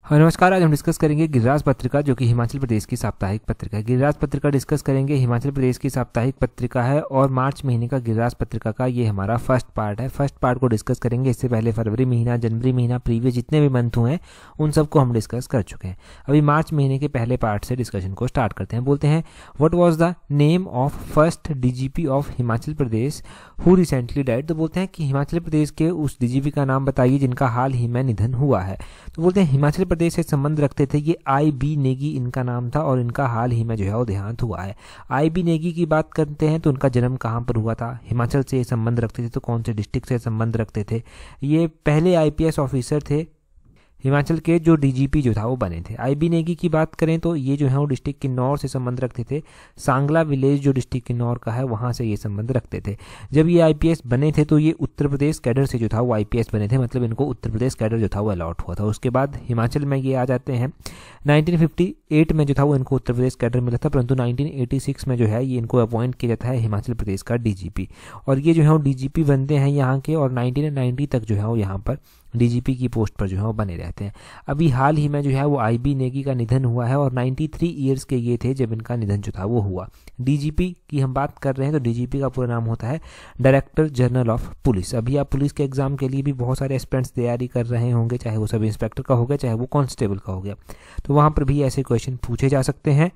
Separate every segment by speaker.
Speaker 1: हाँ नमस्कार। आज हम डिस्कस करेंगे गिरिराज पत्रिका जो कि हिमाचल प्रदेश की साप्ताहिक पत्रिका है। गिरिराज पत्रिका डिस्कस करेंगे, हिमाचल प्रदेश की साप्ताहिक पत्रिका है और मार्च महीने का गिरिराज पत्रिका का ये हमारा फर्स्ट पार्ट है। फर्स्ट पार्ट को डिस्कस करेंगे। इससे पहले फरवरी महीना, जनवरी महीना, प्रीवियस जितने भी मंथ हुए हैं उन सबको हम डिस्कस कर चुके हैं। अभी मार्च महीने के पहले पार्ट से डिस्कशन को स्टार्ट करते हैं। बोलते हैं what was the name of first DGP of Himachal Pradesh who recently died. तो बोलते हैं कि हिमाचल प्रदेश के उस डीजीपी का नाम बताइए जिनका हाल ही में निधन हुआ है। तो बोलते हैं हिमाचल प्रदेश से संबंध रखते थे, ये आई.बी. नेगी इनका नाम था और इनका हाल ही में जो है वो देहांत हुआ है। आई.बी. नेगी की बात करते हैं तो उनका जन्म कहाँ पर हुआ था, हिमाचल से संबंध रखते थे तो कौन से डिस्ट्रिक्ट से संबंध रखते थे। ये पहले आईपीएस ऑफिसर थे हिमाचल के जो डीजीपी जो था वो बने थे। आई.बी. नेगी की बात करें तो ये जो है वो डिस्ट्रिक्ट किन्नौर से संबंध रखते थे। सांगला विलेज जो डिस्ट्रिक्ट किन्नौर का है वहाँ से ये संबंध रखते थे। जब ये आईपीएस बने थे तो ये उत्तर प्रदेश कैडर से जो था वो आईपीएस बने थे, मतलब इनको उत्तर प्रदेश कैडर जो था वो अलॉट हुआ था। उसके बाद हिमाचल में ये आ जाते हैं। 1958 में जो था वो इनको उत्तर प्रदेश कैडर मिला था, परंतु 1986 में जो है ये इनको अपॉइंट किया जाता है हिमाचल प्रदेश का डीजीपी और ये जो है वो डीजीपी बनते हैं यहाँ के और 1990 तक जो है वो यहाँ पर डीजीपी की पोस्ट पर जो है वो बने रहते हैं। अभी हाल ही में जो है वो आई.बी. नेगी का निधन हुआ है और 93 ईयर्स के ये थे जब इनका निधन जो था वो हुआ। डीजीपी की हम बात कर रहे हैं तो डीजीपी का पूरा नाम होता है डायरेक्टर जनरल ऑफ पुलिस। अभी आप पुलिस के एग्जाम के लिए भी बहुत सारे एस्पिरेंट्स तैयारी कर रहे होंगे, चाहे वो सब इंस्पेक्टर का हो गया चाहे वो कांस्टेबल का हो गया, तो वहाँ पर भी ऐसे क्वेश्चन पूछे जा सकते हैं।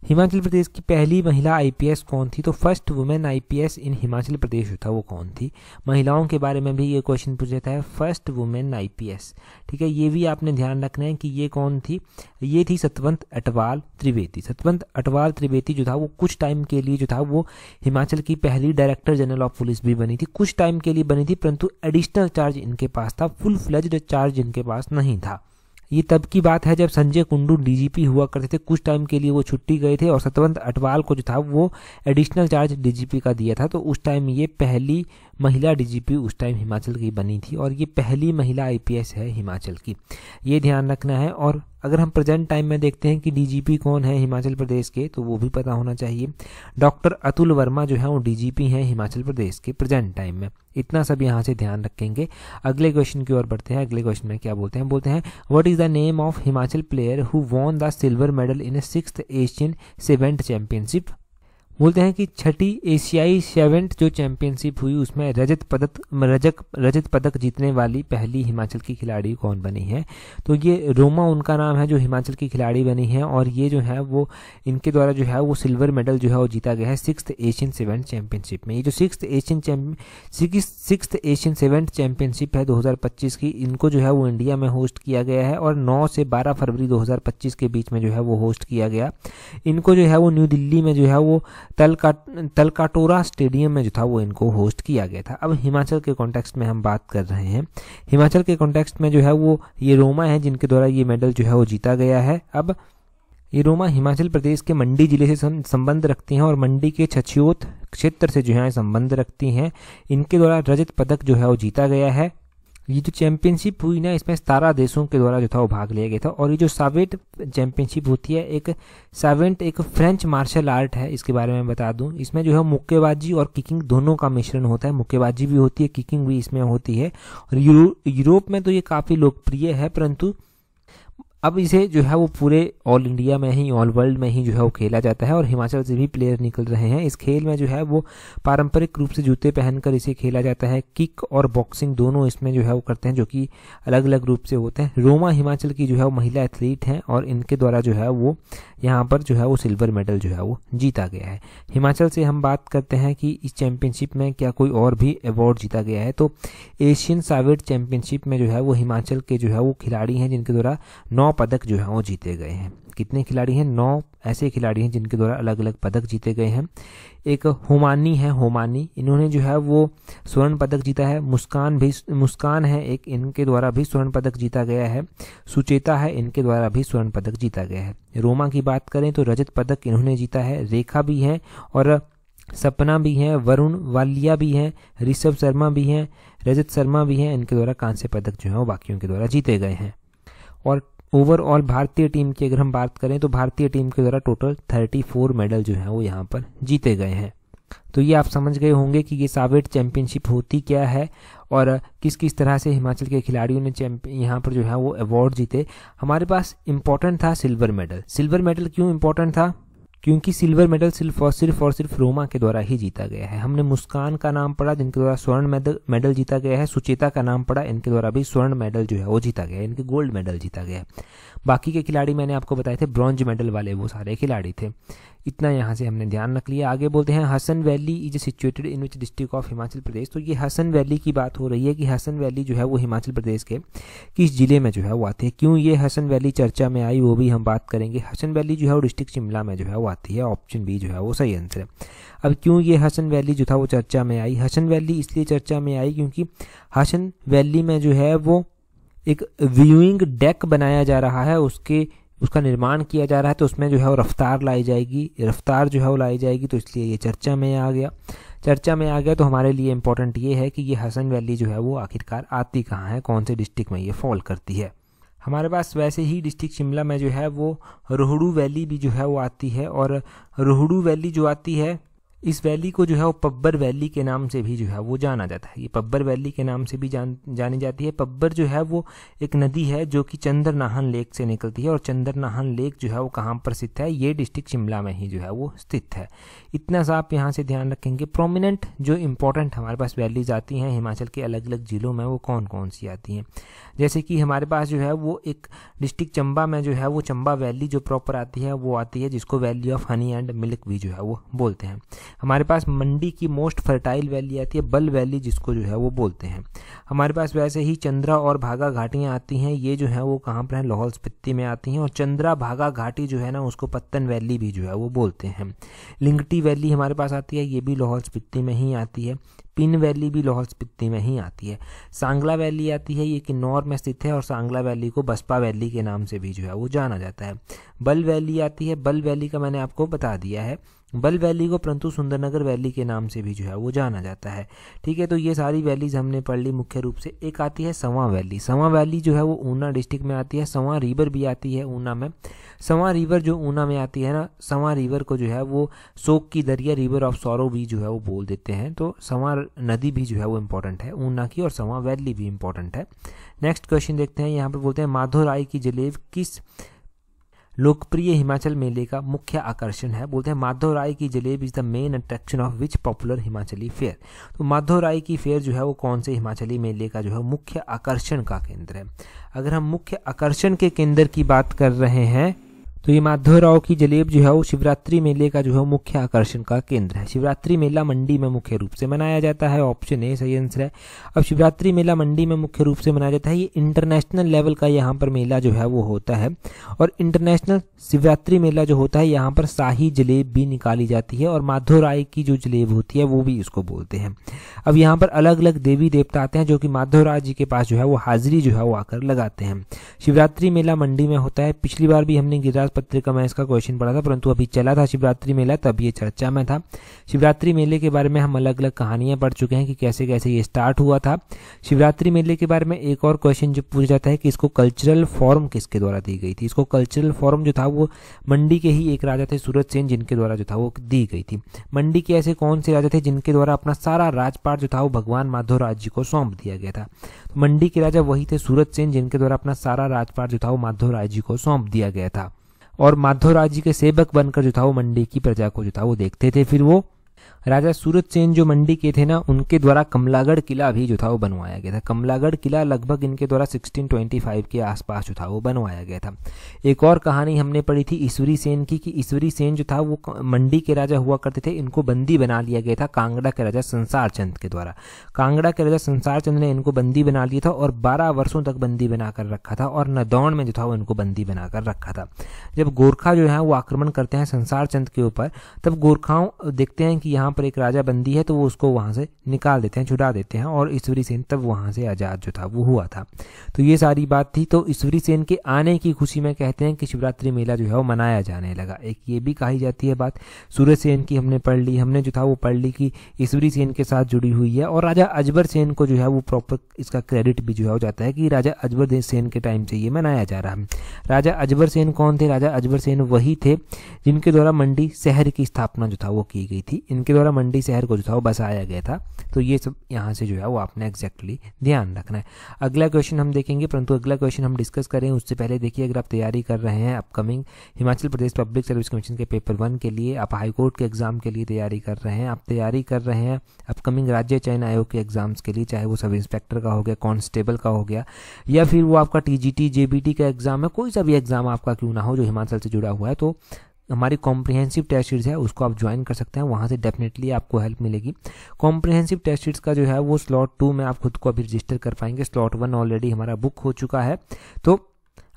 Speaker 1: हिमाचल प्रदेश की पहली महिला आईपीएस कौन थी, तो फर्स्ट वुमेन आईपीएस इन हिमाचल प्रदेश था वो कौन थी। महिलाओं के बारे में भी ये क्वेश्चन पूछा जाता है, फर्स्ट वुमेन आईपीएस। ठीक है, ये भी आपने ध्यान रखना है कि ये कौन थी। ये थी सतवंत अटवाल त्रिवेदी। सतवंत अटवाल त्रिवेदी जो था वो कुछ टाइम के लिए जो था वो हिमाचल की पहली डायरेक्टर जनरल ऑफ पुलिस भी बनी थी। कुछ टाइम के लिए बनी थी परंतु एडिशनल चार्ज इनके पास था, फुल फ्लेज्ड चार्ज इनके पास नहीं था। ये तब की बात है जब संजय कुंडू डीजीपी हुआ करते थे, कुछ टाइम के लिए वो छुट्टी गए थे और सतवंत अटवाल को जो था वो एडिशनल चार्ज डीजीपी का दिया था। तो उस टाइम ये पहली महिला डीजीपी उस टाइम हिमाचल की बनी थी और ये पहली महिला आईपीएस है हिमाचल की, ये ध्यान रखना है। और अगर हम प्रेजेंट टाइम में देखते हैं कि डीजीपी कौन है हिमाचल प्रदेश के तो वो भी पता होना चाहिए। डॉक्टर अतुल वर्मा जो है वो डीजीपी हैं हिमाचल प्रदेश के प्रेजेंट टाइम में। इतना सब यहाँ से ध्यान रखेंगे। अगले क्वेश्चन की ओर बढ़ते हैं। अगले क्वेश्चन में क्या बोलते हैं, बोलते हैं what is the name of Himachal player who won the silver medal in 6th Asian seventh championship. बोलते हैं कि छठी एशियाई सेवेंट जो चैंपियनशिप हुई उसमें रजत पदक जीतने वाली पहली हिमाचल की खिलाड़ी कौन बनी है, तो ये रोमा उनका नाम है जो हिमाचल की खिलाड़ी बनी है और ये जो है वो इनके द्वारा जो है वो सिल्वर मेडल जो है वो जीता गया है 6th एशियन सेवेंट चैंपियनशिप में। ये जो 6th एशियन सेवेंट चैंपियनशिप है 2025 की, इनको जो है वो इंडिया में होस्ट किया गया है और 9 से 12 फरवरी 2025 के बीच में जो है वो होस्ट किया गया। इनको जो है वो न्यू दिल्ली में जो है वो तलकाटोरा स्टेडियम में जो था वो इनको होस्ट किया गया था। अब हिमाचल के कॉन्टेक्स्ट में हम बात कर रहे हैं। हिमाचल के कॉन्टेक्स्ट में जो है वो ये रोमा है जिनके द्वारा ये मेडल जो है वो जीता गया है। अब ये रोमा हिमाचल प्रदेश के मंडी जिले से संबंध रखती हैं और मंडी के छछियोत क्षेत्र से जो है संबंध रखती हैं। इनके द्वारा रजत पदक जो है वो जीता गया है। ये जो चैंपियनशिप हुई ना इसमें 17 देशों के द्वारा जो था वो भाग लिया गया था। और ये जो सावेंट चैंपियनशिप होती है, एक फ्रेंच मार्शल आर्ट है, इसके बारे में बता दूं। इसमें जो है मुक्केबाजी और किकिंग दोनों का मिश्रण होता है, मुक्केबाजी भी होती है, किकिंग भी इसमें होती है। और यूरोप में तो ये काफ़ी लोकप्रिय है, परंतु अब इसे जो है वो पूरे ऑल इंडिया में ही, ऑल वर्ल्ड में ही जो है वो खेला जाता है और हिमाचल से भी प्लेयर निकल रहे हैं। इस खेल में जो है वो पारंपरिक रूप से जूते पहनकर इसे खेला जाता है। किक और बॉक्सिंग दोनों इसमें जो है वो करते हैं, जो कि अलग अलग रूप से होते हैं। रोमा हिमाचल की जो है वो महिला एथलीट हैं और इनके द्वारा जो है वो यहाँ पर जो है वो सिल्वर मेडल जो है वो जीता गया है। हिमाचल से हम बात करते हैं कि इस चैंपियनशिप में क्या कोई और भी अवार्ड जीता गया है, तो एशियन सावेट चैंपियनशिप में जो है वो हिमाचल के जो है वो खिलाड़ी हैं जिनके द्वारा 9 पदक जो है वो जीते गए हैं। कितने खिलाड़ी हैं? 9 ऐसे खिलाड़ी हैं जिनके द्वारा अलग अलग पदक जीते गए हैं। एक होमानी है, होमानी, इन्होंने जो है वो स्वर्ण पदक जीता है। मुस्कान है एक, इनके द्वारा भी स्वर्ण पदक जीता गया है। सुचेता है, इनके द्वारा भी स्वर्ण पदक जीता गया है। रोमा की बात करें तो रजत पदक इन्होंने जीता है। रेखा भी है और सपना भी है, वरुण वालिया भी हैं, ऋषभ शर्मा भी हैं, रजत शर्मा भी हैं, इनके द्वारा कांस्य पदक जो है वो बाकियों के द्वारा जीते गए हैं। और ओवरऑल भारतीय टीम की अगर हम बात करें तो भारतीय टीम के द्वारा टोटल 34 मेडल जो है वो यहाँ पर जीते गए हैं। तो ये आप समझ गए होंगे कि ये सावेट चैंपियनशिप होती क्या है और किस किस तरह से हिमाचल के खिलाड़ियों ने यहाँ पर जो है वो अवार्ड जीते। हमारे पास इम्पोर्टेंट था सिल्वर मेडल। सिल्वर मेडल क्यों इम्पोर्टेंट था? क्योंकि सिल्वर मेडल सिर्फ और सिर्फ रोमा के द्वारा ही जीता गया है। हमने मुस्कान का नाम पढ़ा जिनके द्वारा स्वर्ण मेडल जीता गया है, सुचेता का नाम पढ़ा, इनके द्वारा भी स्वर्ण मेडल जो है वो जीता गया है, इनके गोल्ड मेडल जीता गया है। बाकी के खिलाड़ी मैंने आपको बताए थे ब्रॉन्ज मेडल वाले, वो सारे खिलाड़ी थे। इतना यहाँ से हमने ध्यान रख लिया। आगे बोलते हैं Hasan valley is situated in which district of Himachal Pradesh. तो ये हसन वैली की बात हो रही है कि हसन वैली जो है वो हिमाचल प्रदेश के किस जिले में जो है वो आती है। क्यों ये हसन वैली चर्चा में आई वो भी हम बात करेंगे। हसन वैली जो है वो डिस्ट्रिक्ट शिमला में जो है वो आती है। ऑप्शन बी जो है वो सही आंसर है। अब क्यों ये हसन वैली जो था वो चर्चा में आई? हसन वैली इसलिए चर्चा में आई क्योंकि हसन वैली में जो है वो एक व्यूइंग डेक बनाया जा रहा है, उसका निर्माण किया जा रहा है, तो उसमें जो है वो रफ्तार लाई जाएगी, रफ्तार जो है वो लाई जाएगी, तो इसलिए ये चर्चा में आ गया। तो हमारे लिए इंपॉर्टेंट ये है कि ये हसन वैली जो है वो आखिरकार आती कहाँ है, कौन से डिस्ट्रिक्ट में ये फॉल करती है। हमारे पास वैसे ही डिस्ट्रिक्ट शिमला में जो है वो रोहड़ू वैली भी जो है वो आती है, और रोहड़ू वैली जो आती है इस वैली को जो है वो पब्बर वैली के नाम से भी जो है वो जाना जाता है। ये पब्बर वैली के नाम से भी जानी जाती है। पब्बर जो है वो एक नदी है जो कि चंद्रनाहन लेक से निकलती है, और चंद्रनाहन लेक जो है वो कहाँ पर स्थित है? ये डिस्ट्रिक्ट शिमला में ही जो है वो स्थित है। इतना सा आप यहाँ से ध्यान रखेंगे। प्रोमिनेंट जो इंपॉर्टेंट हमारे पास वैलीज आती हैं हिमाचल के अलग अलग जिलों में, वो कौन कौन सी आती हैं? जैसे कि हमारे पास जो है वो एक डिस्ट्रिक्ट चंबा में जो है वो चंबा वैली जो प्रॉपर आती है वो आती है, जिसको valley of honey and milk भी जो है वो बोलते हैं। हमारे पास मंडी की मोस्ट फर्टाइल वैली आती है, बल वैली जिसको जो है वो बोलते हैं। हमारे पास वैसे ही चंद्रा और भागा घाटियाँ आती हैं, ये जो है वो कहाँ पर है? लाहौल स्पीति में आती हैं। और चंद्रा भागा घाटी जो है ना उसको पत्तन वैली भी जो है वो बोलते हैं। लिंगटी वैली हमारे पास आती है, ये भी लाहौल स्पीति में ही आती है। पिन वैली भी लाहौल स्पीति में ही आती है। सांगला वैली आती है, ये किन्नौर में स्थित है, और सांगला वैली को बसपा वैली के नाम से भी जो है वो जाना जाता है। बल वैली आती है, बल वैली का मैंने आपको बता दिया है। बल वैली को परंतु सुंदरनगर वैली के नाम से भी जो है वो जाना जाता है। ठीक है, तो ये सारी वैलीज हमने पढ़ ली मुख्य रूप से। एक आती है सवां वैली। सवां वैली जो है वो ऊना डिस्ट्रिक्ट में आती है। सवां रिवर भी आती है ऊना में। सवां रिवर जो ऊना में आती है ना, सवां रिवर को जो है वो शोक की दरिया, रिवर ऑफ सौरव भी जो है वो बोल देते हैं। तो सवां नदी भी जो है वो इम्पोर्टेंट है ऊना की, और सवां वैली भी इम्पोर्टेंट है। नेक्स्ट क्वेश्चन देखते हैं। यहाँ पर बोलते हैं माधोराई की जलेब किस लोकप्रिय हिमाचल मेले का मुख्य आकर्षण है? बोलते हैं माधोराई की जलेब is the main attraction of which popular Himachali fair. तो माधोराई की फेयर जो है वो कौन से हिमाचली मेले का जो है मुख्य आकर्षण का केंद्र है? अगर हम मुख्य आकर्षण के केंद्र की बात कर रहे हैं तो ये माधोराव की जलेब जो है वो शिवरात्रि मेले का जो है मुख्य आकर्षण का केंद्र है। शिवरात्रि मेला मंडी में मुख्य रूप से मनाया जाता है। ऑप्शन ए सही आंसर है। अब शिवरात्रि मेला मंडी में मुख्य रूप से मनाया जाता है। ये इंटरनेशनल लेवल का यहाँ पर मेला जो है वो होता है, और इंटरनेशनल शिवरात्रि मेला जो होता है यहाँ पर शाही जलेब भी निकाली जाती है, और माधोराय की जो जलेब होती है वो भी इसको बोलते हैं। अब यहाँ पर अलग अलग देवी देवता आते हैं जो कि माधोराय जी के पास जो है वो हाजिरी जो है वो आकर लगाते हैं। शिवरात्रि मेला मंडी में होता है। पिछली बार भी हमने गिरिराज पत्रिका में इसका क्वेश्चन पढ़ा था, परंतु अभी चला था शिवरात्रि मेला, तब ये चर्चा में था। शिवरात्रि मेले के बारे में हम अलग अलग कहानियां पढ़ चुके हैं कि कैसे कैसे ये स्टार्ट हुआ था। शिवरात्रि मेले के बारे में एक और क्वेश्चन जो पूछा जाता है कि इसको कल्चरल फॉर्म किसके द्वारा दी गई थी? इसको कल्चरल फॉर्म जो था वो मंडी के ही एक राजा थे सूरत सेन, जिनके द्वारा जो था वो दी गई थी। मंडी के ऐसे कौन से राजा थे जिनके द्वारा अपना सारा राजपाट जो था वो भगवान माधोराज जी को सौंप दिया गया था? मंडी के राजा वही थे सूरत सेन, जिनके द्वारा अपना सारा राजपाट जो था वो माधोराज जी को सौंप दिया गया था। और माधोराज जी के सेवक बनकर जो था वो मंडी की प्रजा को जो था वो देखते थे। फिर वो राजा सूरत सेन जो मंडी के थे ना, उनके द्वारा कमलागढ़ किला भी जो था वो बनवाया गया था। कमलागढ़ किला लगभग इनके द्वारा 1625 के आसपास जो था वो बनवाया गया था। एक और कहानी हमने पढ़ी थी ईश्वरी सेन की, कि ईश्वरी सेन जो था वो मंडी के राजा हुआ करते थे। इनको बंदी बना लिया गया था कांगड़ा के राजा संसार चंद के द्वारा। कांगड़ा के राजा संसार चंद ने इनको बंदी बना लिया था और 12 वर्षों तक बंदी बनाकर रखा था, और नदौन में जो था वो इनको बंदी बनाकर रखा था। जब गोरखा जो है वो आक्रमण करते हैं संसार चंद के ऊपर, तब गोरखाओं देखते हैं कि यहाँ पर एक राजा बंदी है, तो वो उसको वहां से निकाल देते हैं, छुड़ा देते हैं, और ईश्वरी सेन तब वहां से आजाद जो था वो हुआ था। तो ये सारी बात थी। तो ईश्वरी सेन के आने की खुशी में कहते हैं कि शिवरात्रि मेला जो है वो मनाया जाने लगा। एक ये भी कही जाती है बात। सूरत सेन की हमने पढ़ ली, हमने जो था वो पढ़ ली कि ईश्वरी सेन के साथ जुड़ी हुई है। और राजा अजबर सेन को जो है वो प्रॉपर इसका क्रेडिट भी जो है हो जाता है कि राजा अजबर सेन के टाइम से ये मनाया जा रहा है। राजा अजबर सेन कौन थे? राजा अजबर सेन वही थे जिनके द्वारा मंडी शहर की स्थापना जो था वो की गई थी इनके द्वारा मंडी शहर को जो था वो बसाया गया था। तो ये सब यहाँ से जो है वो आपने एग्जैक्टली ध्यान रखना है। अगला क्वेश्चन हम देखेंगे, परंतु अगला क्वेश्चन हम डिस्कस करें उससे पहले देखिए, अगर आप तैयारी कर रहे हैं upcoming Himachal Pradesh public service commission के पेपर 1 के लिए, आप हाईकोर्ट के एग्जाम के लिए तैयारी कर रहे हैं, आप तैयारी कर रहे हैं अपकमिंग राज्य चयन आयोग के एग्जाम्स के लिए, चाहे वो सब इंस्पेक्टर का हो गया, कांस्टेबल का हो गया, या फिर वो आपका टीजीटी जेबीटी का एग्जाम है, कोई सा भी एग्जाम आपका क्यों ना हो जो हिमाचल से जुड़ा हुआ है, तो हमारी कॉम्प्रिहेंसिव टेस्ट सीरीज है उसको आप ज्वाइन कर सकते हैं, वहाँ से डेफिनेटली आपको हेल्प मिलेगी। कॉम्प्रिहेंसिव टेस्ट सीरीज का जो है वो स्लॉट 2 में आप खुद को अभी रजिस्टर कर पाएंगे, स्लॉट 1 ऑलरेडी हमारा बुक हो चुका है। तो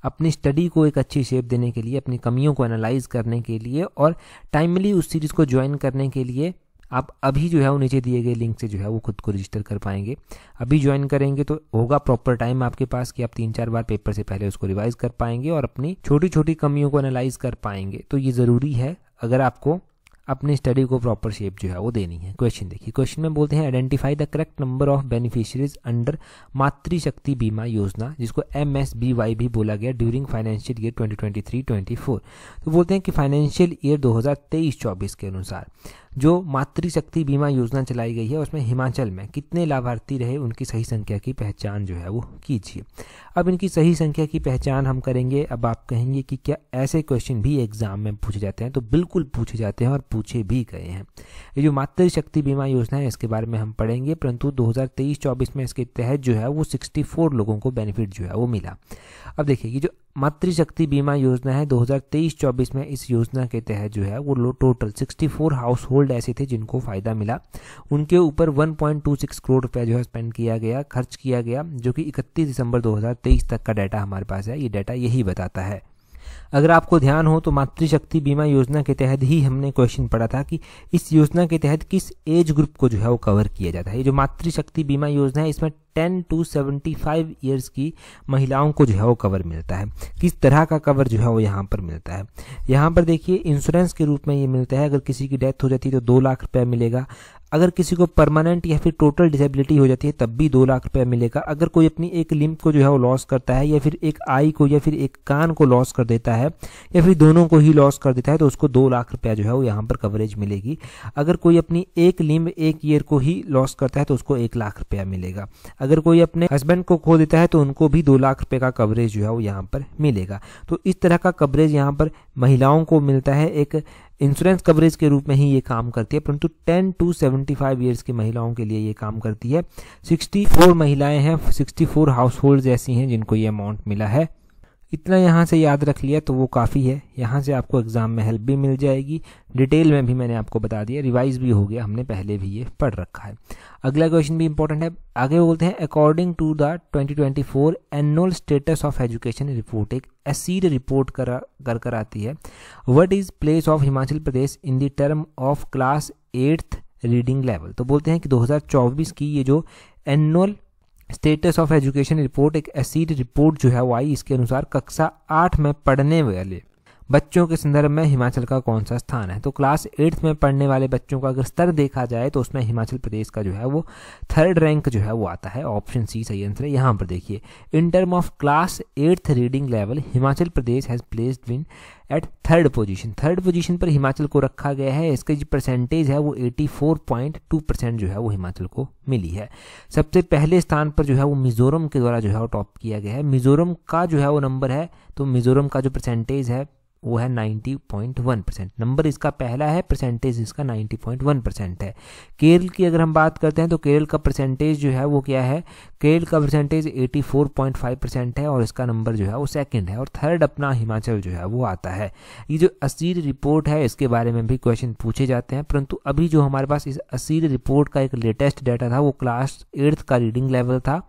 Speaker 1: अपनी स्टडी को एक अच्छी शेप देने के लिए, अपनी कमियों को एनालाइज करने के लिए और टाइमली उस सीरीज को ज्वाइन करने के लिए आप अभी जो है वो नीचे दिए गए लिंक से जो है वो खुद को रजिस्टर कर पाएंगे। अभी ज्वाइन करेंगे तो होगा प्रॉपर टाइम आपके पास कि आप 3-4 बार पेपर से पहले उसको रिवाइज कर पाएंगे और अपनी छोटी छोटी कमियों को एनालाइज कर पाएंगे। तो ये ज़रूरी है अगर आपको अपनी स्टडी को प्रॉपर शेप जो है वो देनी है। क्वेश्चन देखिए, क्वेश्चन में बोलते हैं identify the correct number of beneficiaries under मातृशक्ति बीमा योजना, जिसको MSBY भी बोला गया, ड्यूरिंग फाइनेंशियल ईयर 2023-24। तो बोलते हैं कि फाइनेंशियल ईयर 2023-24 के अनुसार जो मातृशक्ति बीमा योजना चलाई गई है उसमें हिमाचल में कितने लाभार्थी रहे, उनकी सही संख्या की पहचान जो है वो कीजिए। अब इनकी सही संख्या की पहचान हम करेंगे। अब आप कहेंगे कि क्या ऐसे क्वेश्चन भी एग्जाम में पूछे जाते हैं? तो बिल्कुल पूछे जाते हैं और पूछे भी गए हैं। ये जो मातृशक्ति बीमा योजना है इसके बारे में हम पढ़ेंगे, परंतु 2023-24 में इसके तहत जो है वो 64 लोगों को बेनिफिट जो है वो मिला। अब देखिए, ये जो मातृशक्ति बीमा योजना है 2023-24 में, इस योजना के तहत जो है वो टोटल 64 हाउस होल्ड ऐसे थे जिनको फायदा मिला। उनके ऊपर 1.26 करोड़ रुपए जो है स्पेंड किया गया, खर्च किया गया, जो कि 31 दिसंबर 2023 तक का डाटा हमारे पास है। ये डाटा यही बताता है। अगर आपको ध्यान हो तो मातृशक्ति बीमा योजना के तहत ही हमने क्वेश्चन पढ़ा था कि इस योजना के तहत किस एज ग्रुप को जो है वो कवर किया जाता है। ये जो मातृशक्ति बीमा योजना है इसमें 10 to 75 ईयर्स की महिलाओं को जो है वो कवर मिलता है। किस तरह का कवर जो है वो यहाँ पर मिलता है? यहाँ पर देखिए, इंश्योरेंस के रूप में ये मिलता है। अगर किसी की डेथ हो जाती है तो 2 लाख रुपए मिलेगा। अगर किसी को परमानेंट या फिर टोटल डिसेबिलिटी हो जाती है तब भी 2 लाख रुपए मिलेगा। अगर कोई अपनी एक लिम्ब को जो है वो लॉस करता है, या फिर एक आई को या फिर एक कान को लॉस कर देता है, या फिर दोनों को ही लॉस कर देता है, तो उसको 2 लाख रुपया जो है वो यहाँ पर कवरेज मिलेगी। अगर कोई अपनी एक लिम्ब एक ईयर को ही लॉस करता है तो उसको 1 लाख रुपया मिलेगा। अगर कोई अपने हस्बैंड को खो देता है तो उनको भी 2 लाख रुपए का कवरेज जो है वो यहाँ पर मिलेगा। तो इस तरह का कवरेज यहाँ पर महिलाओं को मिलता है, एक इंश्योरेंस कवरेज के रूप में ही ये काम करती है, परंतु 10 to 75 ईयर्स की महिलाओं के लिए ये काम करती है। 64 महिलाएं हैं, 64 हाउस होल्ड ऐसी हैं जिनको ये अमाउंट मिला है। इतना यहाँ से याद रख लिया तो वो काफ़ी है। यहाँ से आपको एग्जाम में हेल्प भी मिल जाएगी। डिटेल में भी मैंने आपको बता दिया, रिवाइज भी हो गया, हमने पहले भी ये पढ़ रखा है। अगला क्वेश्चन भी इंपॉर्टेंट है। आगे बोलते हैं according to the 2024 annual status of education report, एक एसीड रिपोर्ट कर आती है। What is place of Himachal Pradesh in the term of class 8th reading level? तो बोलते हैं कि 2024 की ये जो annual status of education report, एक एसीड रिपोर्ट जो है वो आई, इसके अनुसार कक्षा 8 में पढ़ने वाले बच्चों के संदर्भ में हिमाचल का कौन सा स्थान है? तो क्लास 8th में पढ़ने वाले बच्चों का अगर स्तर देखा जाए तो उसमें हिमाचल प्रदेश का जो है वो 3rd रैंक जो है वो आता है। ऑप्शन सी सही आंसर है। यहाँ पर देखिए, in term of class 8th reading level Himachal Pradesh has placed in at 3rd position. 3rd position पर हिमाचल को रखा गया है। इसका जो परसेंटेज है वो 84.2% जो है वो हिमाचल को मिली है। सबसे पहले स्थान पर जो है वो मिजोरम के द्वारा जो है वो टॉप किया गया है। मिजोरम का जो है वो नंबर है, तो मिजोरम का जो परसेंटेज है वो है 90.1%। नंबर इसका पहला है, परसेंटेज इसका 90.1% है। केरल की अगर हम बात करते हैं तो केरल का परसेंटेज जो है वो क्या है? केरल का परसेंटेज 84.5% है और इसका नंबर जो है वो 2nd है, और 3rd अपना हिमाचल जो है वो आता है। ये जो असीर रिपोर्ट है इसके बारे में भी क्वेश्चन पूछे जाते हैं, परंतु अभी जो हमारे पास इस असीर रिपोर्ट का एक लेटेस्ट डाटा था वो क्लास 8th का रीडिंग लेवल था।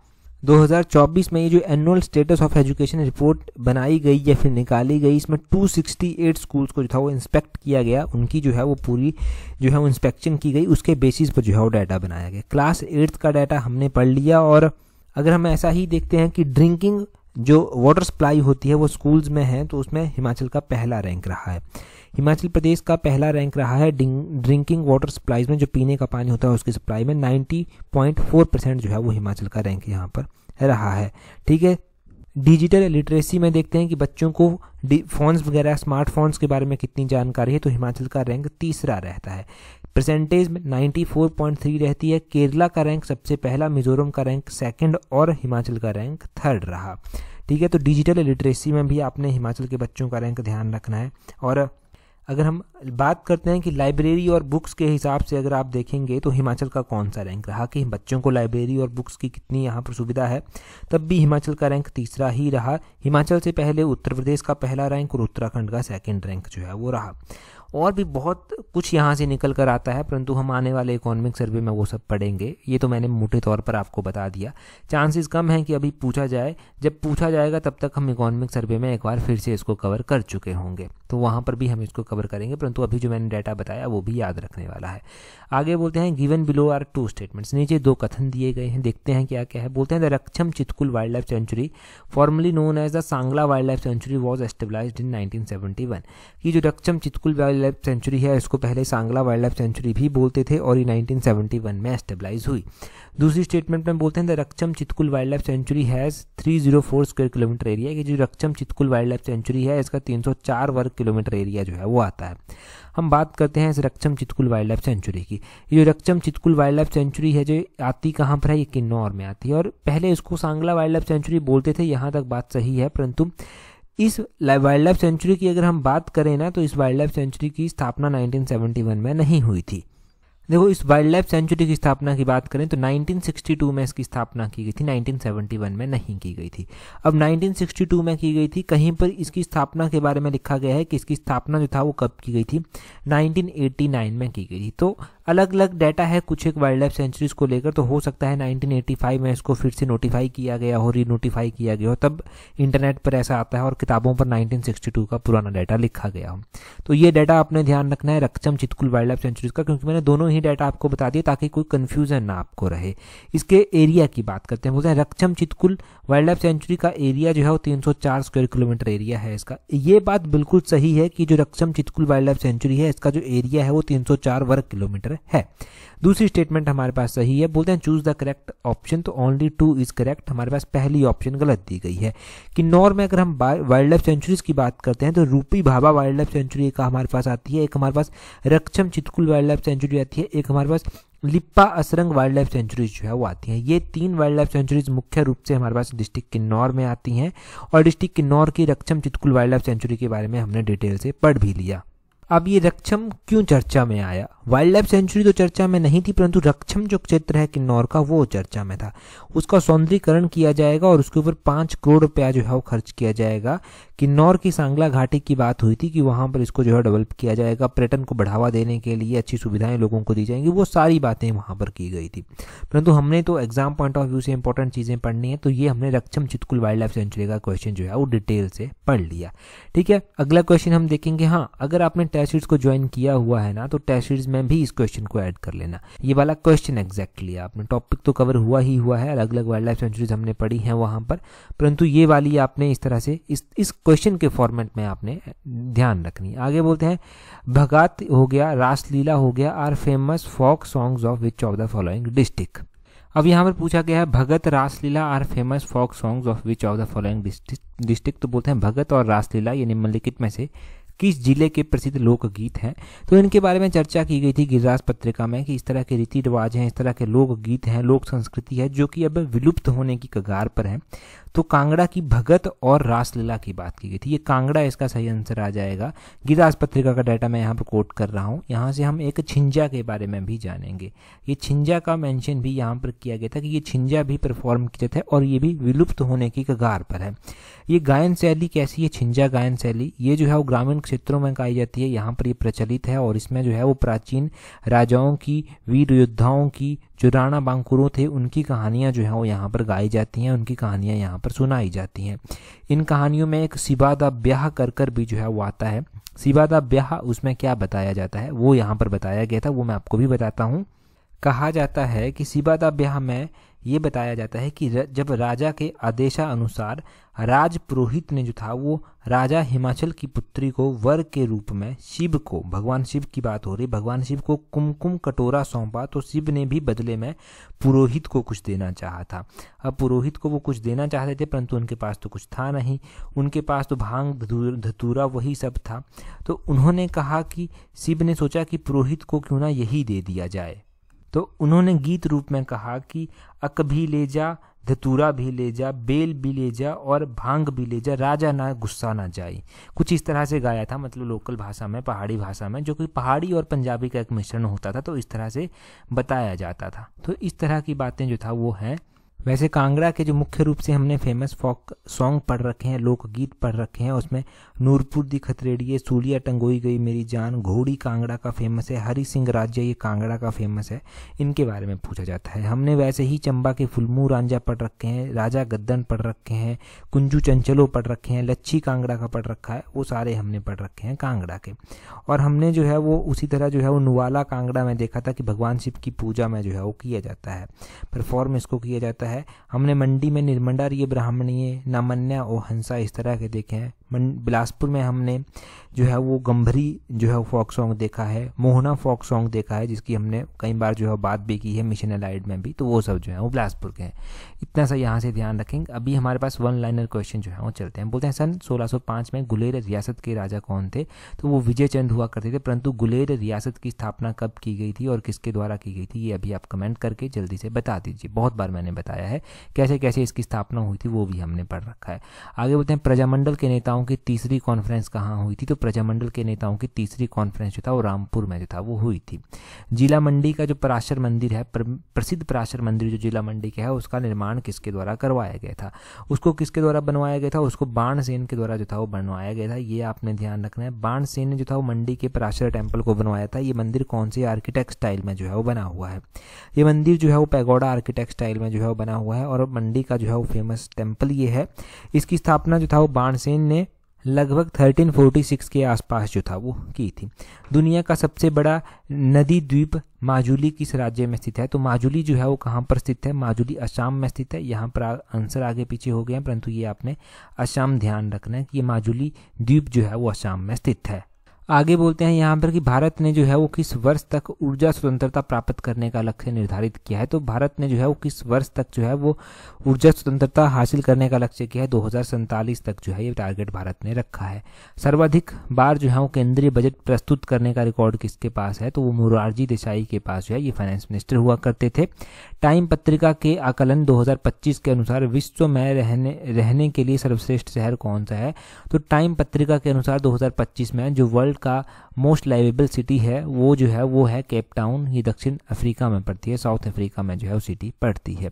Speaker 1: 2024 में ये जो annual status of education report बनाई गई या फिर निकाली गई, इसमें 268 स्कूल्स को जो था वो इंस्पेक्ट किया गया। उनकी जो है वो पूरी जो है वो इंस्पेक्शन की गई, उसके बेसिस पर जो है वो डाटा बनाया गया। क्लास 8th का डाटा हमने पढ़ लिया। और अगर हम ऐसा ही देखते हैं कि ड्रिंकिंग जो वाटर सप्लाई होती है वो स्कूल्स में है, तो उसमें हिमाचल का पहला रैंक रहा है। हिमाचल प्रदेश का पहला रैंक रहा है ड्रिंकिंग वाटर सप्लाईज में, जो पीने का पानी होता है उसकी सप्लाई में 90.4% जो है वो हिमाचल का रैंक यहाँ पर रहा है। ठीक है। डिजिटल लिटरेसी में देखते हैं कि बच्चों को फोन्स वगैरह स्मार्टफोन्स के बारे में कितनी जानकारी है, तो हिमाचल का रैंक 3रा रहता है। परसेंटेज में 94.3 रहती है। केरला का रैंक सबसे पहला, मिजोरम का रैंक सेकंड और हिमाचल का रैंक थर्ड रहा। ठीक है, तो डिजिटल लिटरेसी में भी आपने हिमाचल के बच्चों का रैंक ध्यान रखना है। और अगर हम बात करते हैं कि लाइब्रेरी और बुक्स के हिसाब से अगर आप देखेंगे तो हिमाचल का कौन सा रैंक रहा, कि बच्चों को लाइब्रेरी और बुक्स की कितनी यहाँ पर सुविधा है, तब भी हिमाचल का रैंक तीसरा ही रहा। हिमाचल से पहले उत्तर प्रदेश का पहला रैंक और उत्तराखंड का सेकंड रैंक जो है वो रहा। और भी बहुत कुछ यहाँ से निकल कर आता है, परंतु हम आने वाले इकोनॉमिक सर्वे में वो सब पढ़ेंगे। ये तो मैंने मोटे तौर पर आपको बता दिया। चांसेस कम हैं कि अभी पूछा जाए, जब पूछा जाएगा तब तक हम इकोनॉमिक सर्वे में एक बार फिर से इसको कवर कर चुके होंगे, तो वहाँ पर भी हम इसको कवर करेंगे, परंतु अभी जो मैंने डाटा बताया वो भी याद रखने वाला है। आगे बोलते हैं गिवन बिलो आर 2 स्टेटमेंट्स, नीचे 2 कथन दिए गए हैं, देखते हैं क्या क्या है। बोलते हैं the Rakchham Chitkul wildlife sanctuary formerly known as the Sangla wildlife sanctuary was established in 1971। कि जो Rakchham Chitkul wildlife sanctuary है इसको पहले सांगला वाइल्ड लाइफ सेंचुरी भी बोलते थे और ये 1971 में एस्टेब्लाइज हुई। दूसरी स्टेटमेंट में बोलते हैं the Rakchham Chitkul wildlife century has 304 square kilometre area, कि जो Rakchham Chitkul wildlife sanctuary है इसका 304 वर्ग किलोमीटर एरिया जो है वो आता है। हम बात करते हैं इस Raksham Chitkul wildlife century की। ये जो Rakchham Chitkul wildlife sanctuary है जो आती कहाँ पर है, ये किन्नौर में आती है, और पहले इसको सांगला वाइल्ड लाइफ सेंचुरी बोलते थे, यहाँ तक बात सही है। परंतु इस वाइल्ड लाइफ सेंचुरी की अगर हम बात करें ना, तो इस वाइल्ड लाइफ सेंचुरी की स्थापना 1971 में नहीं हुई थी। देखो, इस वाइल्ड लाइफ सेंचुरी की स्थापना की बात करें तो 1962 में इसकी स्थापना की गई थी, 1971 में नहीं की गई थी। अब 1962 में की गई थी, कहीं पर इसकी स्थापना के बारे में लिखा गया है कि इसकी स्थापना जो था वो कब की गई थी, 1989 में की गई थी। तो अलग अलग डाटा है कुछ एक वाइल्ड लाइफ सेंचुरीज को लेकर, तो हो सकता है 1985 में इसको फिर से नोटिफाई किया गया हो, रीनोटिफाई किया गया हो, तब इंटरनेट पर ऐसा आता है और किताबों पर 1962 का पुराना डाटा लिखा गया हो। तो ये डाटा आपने ध्यान रखना है Raksham Chitkul wildlife centuries का, क्योंकि मैंने दोनों ही डाटा आपको बता दिया ताकि कोई कंफ्यूजन ना आपको रहे। इसके एरिया की बात करते हैं, बोलते हैं Raksham Chitkul wildlife century का एरिया जो है वो 304 स्क्वायर किलोमीटर एरिया है इसका। ये बात बिल्कुल सही है कि जो Rakchham Chitkul wildlife sanctuary है इसका जो एरिया है वो 304 वर्ग किलोमीटर है। दूसरी स्टेटमेंट हमारे पास सही है, बोलते हैं चूज द करेक्ट ऑप्शन, तो ओनली 2 इज करेक्ट। हमारे पास पहली ऑप्शन गलत दी गई है। किन्नौर में अगर हम वाइल्ड लाइफ सेंचुरीज की बात करते हैं तो रूपी भाभा वाइल्ड लाइफ सेंचुरी एक हमारे पास आती है, एक हमारे पास Rakchham Chitkul wildlife sanctuary आती है, एक हमारे पास Lippa Asrang wildlife sanctuaries जो है वो आती हैं। ये 3 वाइल्ड लाइफ सेंचुरीज मुख्य रूप से हमारे पास डिस्ट्रिक्ट किन्नौर में आती हैं, और डिस्ट्रिक्ट किन्नौर की Raksham Chitkul wildlife century के बारे में हमने डिटेल से पढ़ भी लिया। अब ये रक्षम क्यों चर्चा में आया? वाइल्ड लाइफ सेंचुरी तो चर्चा में नहीं थी, परंतु रक्षम जो क्षेत्र है किन्नौर का वो चर्चा में था। उसका सौंदर्यीकरण किया जाएगा और उसके ऊपर 5 करोड़ रुपया जो है वो खर्च किया जाएगा। किन्नौर की सांगला घाटी की बात हुई थी कि वहाँ पर इसको जो है डेवलप किया जाएगा, पर्यटन को बढ़ावा देने के लिए अच्छी सुविधाएं लोगों को दी जाएंगी, वो सारी बातें वहाँ पर की गई थी। परंतु हमने तो एग्जाम पॉइंट ऑफ व्यू से इंपॉर्टेंट चीज़ें पढ़नी है, तो ये हमने Raksham Chitkul wildlife century का क्वेश्चन जो है वो डिटेल से पढ़ लिया। ठीक है, अगला क्वेश्चन हम देखेंगे। हाँ, अगर आपने टेस्ट सीरीज को ज्वाइन किया हुआ है ना, तो टेस्ट सीरीज में भी इस क्वेश्चन को ऐड कर लेना। ये वाला क्वेश्चन एग्जैक्टली आपने, टॉपिक तो कवर हुआ ही हुआ है, अलग अलग वाइल्ड लाइफ सेंचुरीज हमने पढ़ी हैं वहाँ पर, परंतु ये वाली आपने इस तरह से इस क्वेश्चन के फॉर्मेट में आपने ध्यान रखनी। आगे बोलते हैं भगात हो गया, रासलीला हो गया, are famous folk songs of which of the following district. अब यहाँ पर पूछा गया है Bhagat Raslila are famous folk songs of which of the following district. तो बोलते हैं भगत और रासलीला ये निम्नलिखित में से किस जिले के प्रसिद्ध लोकगीत हैं। तो इनके बारे में चर्चा की गई थी गिरिराज पत्रिका में कि इस तरह के रीति रिवाज हैं, इस तरह के लोकगीत हैं, लोक संस्कृति है जो कि अब विलुप्त होने की कगार पर है। तो कांगड़ा की भगत और रासलीला की बात की गई थी, ये कांगड़ा इसका सही आंसर आ जाएगा। गिरिराज पत्रिका का डाटा मैं यहाँ पर कोट कर रहा हूँ। यहाँ से हम एक छिंजा के बारे में भी जानेंगे। ये छिंजा का मेंशन भी यहाँ पर किया गया था कि ये छिंजा भी परफॉर्म किया जाता है और ये भी विलुप्त होने की कगार पर है। ये गायन शैली कैसी है? छिंजा गायन शैली ये जो है वो ग्रामीण क्षेत्रों में गाई जाती है, यहाँ पर ये प्रचलित है और इसमें जो है वो प्राचीन राजाओं की, वीर योद्धाओं की, जो राणा बांकुरों थे उनकी कहानियाँ जो है वो यहाँ पर गाई जाती हैं, उनकी कहानियाँ यहाँ पर सुनाई जाती हैं। इन कहानियों में एक सिबादा ब्याह कर भी जो है वो आता है। सिबादा ब्याह उसमें क्या बताया जाता है वो यहाँ पर बताया गया था, वो मैं आपको भी बताता हूँ। कहा जाता है कि सिबादा ब्याह में ये बताया जाता है कि जब राजा के आदेशानुसार राज पुरोहित ने जो था वो राजा हिमाचल की पुत्री को वर के रूप में शिव को, भगवान शिव की बात हो रही, भगवान शिव को कुमकुम कटोरा सौंपा, तो शिव ने भी बदले में पुरोहित को कुछ देना चाहा था। अब पुरोहित को वो कुछ देना चाहते थे परंतु उनके पास तो कुछ था नहीं, उनके पास तो भांग धतूरा वही सब था। तो उन्होंने कहा कि शिव ने सोचा कि पुरोहित को क्यों ना यही दे दिया जाए। तो उन्होंने गीत रूप में कहा कि अक भी ले जा, धतूरा भी ले जा, बेल भी ले जा और भांग भी ले जा, राजा ना गुस्सा ना जाए। कुछ इस तरह से गाया था, मतलब लोकल भाषा में, पहाड़ी भाषा में, जो कि पहाड़ी और पंजाबी का एक मिश्रण होता था, तो इस तरह से बताया जाता था। तो इस तरह की बातें जो था वो हैं। वैसे कांगड़ा के जो मुख्य रूप से हमने फेमस फोक सॉन्ग पढ़ रखे हैं, लोकगीत पढ़ रखे हैं, उसमें नूरपुर दी खतरेड़िए, सूलिया टंगोई गई मेरी जान, घोड़ी कांगड़ा का फेमस है, हरि सिंह राज्य ये कांगड़ा का फेमस है, इनके बारे में पूछा जाता है। हमने वैसे ही चंबा के फुलमू रांझा पढ़ रखे हैं, राजा गद्दन पढ़ रखे हैं, कुंजू चंचलो पढ़ रखे हैं, लच्छी कांगड़ा का पढ़ रखा है, वो सारे हमने पढ़ रखे हैं कांगड़ा के। और हमने जो है वो उसी तरह जो है वो नुवाला कांगड़ा में देखा था कि भगवान शिव की पूजा में जो है वो किया जाता है, परफॉर्म इसको किया जाता है। हमने मंडी में निर्मंडा रिये ब्राह्मणीय, नामन्या ओ हंसा इस तरह के देखे हैं। बिलासपुर में हमने जो है वो गंभरी जो है फोक सॉन्ग देखा है, मोहना फोक सॉन्ग देखा है, जिसकी हमने कई बार जो है बात भी की है मिशन एलाइड में भी, तो वो सब जो है वो बिलासपुर के हैं। इतना सा यहाँ से ध्यान रखेंगे। अभी हमारे पास वन लाइनर क्वेश्चन जो है वो चलते हैं। बोलते हैं सन 1605 में गुलेर रियासत के राजा कौन थे? तो वो विजय चंद हुआ करते थे, परंतु गुलेर रियासत की स्थापना कब की गई थी और किसके द्वारा की गई थी, ये अभी आप कमेंट करके जल्दी से बता दीजिए। बहुत बार मैंने बताया है कैसे कैसे इसकी स्थापना हुई थी, वो भी हमने पढ़ रखा है। आगे बोलते हैं प्रजामंडल के नेताओं की तीसरी कॉन्फ्रेंस कहाँ हुई थी? तो प्रजामंडल के नेताओं की तीसरी कॉन्फ्रेंस जो था वो रामपुर में जो था वो हुई थी। जिला मंडी का जो पराशर मंदिर है, प्रसिद्ध पराशर मंदिर जो जिला मंडी का है, उसका निर्माण किसके द्वारा करवाया गया था? उसको किसके द्वारा बनवाया गया था? उसको बाणसेन के द्वारा जो था वो बनवाया गया था। ये आपने ध्यान रखना है। बाणसेन ने जो था वो मंडी के पराशर टेम्पल को बनवाया था। ये मंदिर कौन से आर्किटेक्ट स्टाइल में जो है वो बना हुआ है? ये मंदिर जो है वो पैगोडा आर्किटेक्ट स्टाइल में जो है वो बना हुआ है और मंडी का जो है वो फेमस टेम्पल ये है। इसकी स्थापना जो था वो बाणसेन ने लगभग 1346 के आसपास जो था वो की थी। दुनिया का सबसे बड़ा नदी द्वीप माजुली किस राज्य में स्थित है? तो माजुली जो है वो कहाँ पर स्थित है? माजुली असम में स्थित है। यहाँ पर आंसर आगे पीछे हो गए हैं, परंतु ये आपने असम ध्यान रखना है कि ये माजुली द्वीप जो है वो असम में स्थित है। आगे बोलते हैं यहाँ पर कि भारत ने जो है वो किस वर्ष तक ऊर्जा स्वतंत्रता प्राप्त करने का लक्ष्य निर्धारित किया है? तो भारत ने जो है वो किस वर्ष तक जो है वो ऊर्जा स्वतंत्रता हासिल करने का लक्ष्य किया है? 2047 तक जो है ये टारगेट भारत ने रखा है। सर्वाधिक बार जो है वो केंद्रीय बजट प्रस्तुत करने का रिकॉर्ड किसके पास है? तो वो मोरारजी देसाई के पास जो है, ये फाइनेंस मिनिस्टर हुआ करते थे। टाइम पत्रिका के आकलन 2025 के अनुसार विश्व में रहने के लिए सर्वश्रेष्ठ शहर कौन सा है? तो टाइम पत्रिका के अनुसार 2025 में जो वर्ल्ड का मोस्ट लाइवेबल सिटी है वो जो है वो है केप टाउन। ये दक्षिण अफ्रीका में पड़ती है, साउथ अफ्रीका में जो है वो सिटी पड़ती है।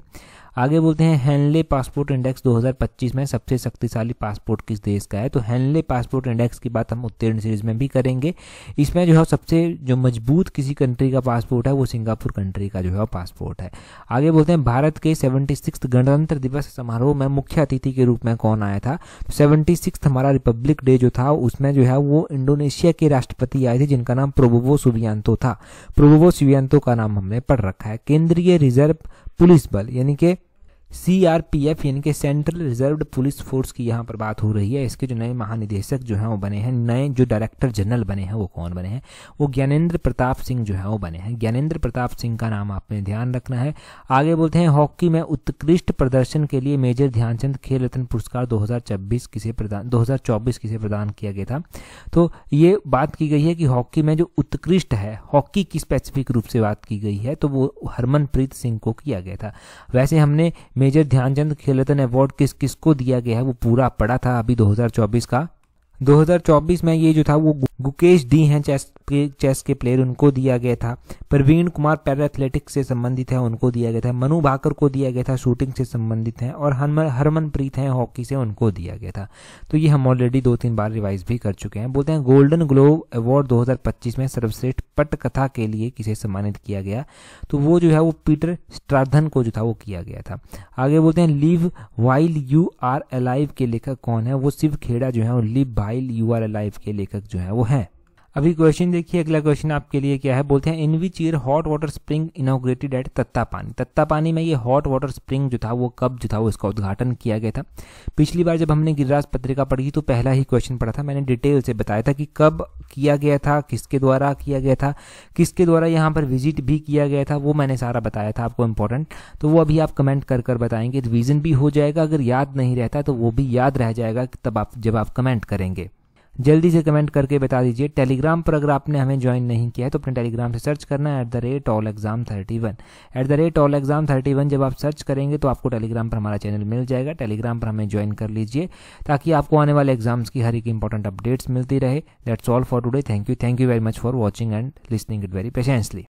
Speaker 1: आगे बोलते हैं हेनले पासपोर्ट इंडेक्स 2025 में सबसे शक्तिशाली पासपोर्ट किस देश का है? तो हेनले पासपोर्ट इंडेक्स की बात हम उत्तीर्ण सीरीज में भी करेंगे। इसमें जो है सबसे जो मजबूत किसी कंट्री का पासपोर्ट है वो सिंगापुर कंट्री का जो है पासपोर्ट है। आगे बोलते हैं भारत के 76 गणतंत्र दिवस समारोह में मुख्य अतिथि के रूप में कौन आया था? 76 हमारा रिपब्लिक डे जो था उसमें जो है वो इंडोनेशिया के राष्ट्रपति आए थे जिनका नाम प्रोबोवो सुबियांतो था। प्रोबोवो सुबियांतो का नाम हमने पढ़ रखा है। केंद्रीय रिजर्व पुलिस बल यानी कि CRPF यानी कि सेंट्रल रिजर्व्ड पुलिस फोर्स की यहाँ पर बात हो रही है। इसके जो नए महानिदेशक जो हैं वो बने हैं, नए जो डायरेक्टर जनरल बने हैं वो कौन बने हैं? वो ज्ञानेंद्र प्रताप सिंह जो है वो बने हैं। ज्ञानेंद्र प्रताप सिंह का नाम आपने ध्यान रखना है। आगे बोलते हैं हॉकी में उत्कृष्ट प्रदर्शन के लिए मेजर ध्यानचंद खेल रत्न पुरस्कार 2024 किसे प्रदान किया गया था? तो ये बात की गई है कि हॉकी में जो उत्कृष्ट है, हॉकी की स्पेसिफिक रूप से बात की गई है, तो वो हरमनप्रीत सिंह को किया गया था। वैसे हमने मेजर ध्यानचंद खेल रत्न अवार्ड किसको दिया गया है वो पूरा पढ़ा था अभी 2024 का। 2024 में ये जो था वो गुकेश डी हैं चेस के प्लेयर, उनको दिया गया था। प्रवीण कुमार पैरा एथलेटिक्स से संबंधित है, उनको दिया गया था। मनु भाकर को दिया गया था, शूटिंग से संबंधित हैं। और हरमनप्रीत हैं हॉकी से, उनको दिया गया था। तो ये हम ऑलरेडी 2-3 बार रिवाइज भी कर चुके हैं। बोलते हैं गोल्डन ग्लोब अवार्ड 2025 में सर्वश्रेष्ठ पटकथा के लिए किसे सम्मानित किया गया? तो वो जो है वो पीटर स्ट्राधन को जो था वो किया गया था। आगे बोलते हैं live while you are alive के लेखक कौन है? वो शिव खेड़ा जो है वो live while you are alive के लेखक जो है वो है। अभी क्वेश्चन देखिए, अगला क्वेश्चन आपके लिए क्या है, बोलते हैं in which year hot water spring inaugurated at Tattapani. Tattapani में ये हॉट वाटर स्प्रिंग जो था वो कब जो था वो इसका उद्घाटन किया गया था। पिछली बार जब हमने गिरिराज पत्रिका पढ़ी तो पहला ही क्वेश्चन पढ़ा था, मैंने डिटेल से बताया था कि कब किया गया था, किसके द्वारा किया गया था, किसके द्वारा यहाँ पर विजिट भी किया गया था, वो मैंने सारा बताया था आपको इंपॉर्टेंट। तो वो अभी आप कमेंट कर बताएंगे, रिवीजन भी हो जाएगा, अगर याद नहीं रहता तो वो भी याद रह जाएगा तब आप जब आप कमेंट करेंगे। जल्दी से कमेंट करके बता दीजिए। टेलीग्राम पर अगर आपने हमें ज्वाइन नहीं किया है तो अपने टेलीग्राम से सर्च करना है @allexam31। @allexam31 जब आप सर्च करेंगे तो आपको टेलीग्राम पर हमारा चैनल मिल जाएगा। टेलीग्राम पर हमें ज्वाइन कर लीजिए ताकि आपको आने वाले एग्जाम्स की हर एक इंपॉर्टेंट अपडेट्स मिलती रहे। That's all for today. Thank you very much for watching and listening it very patiently.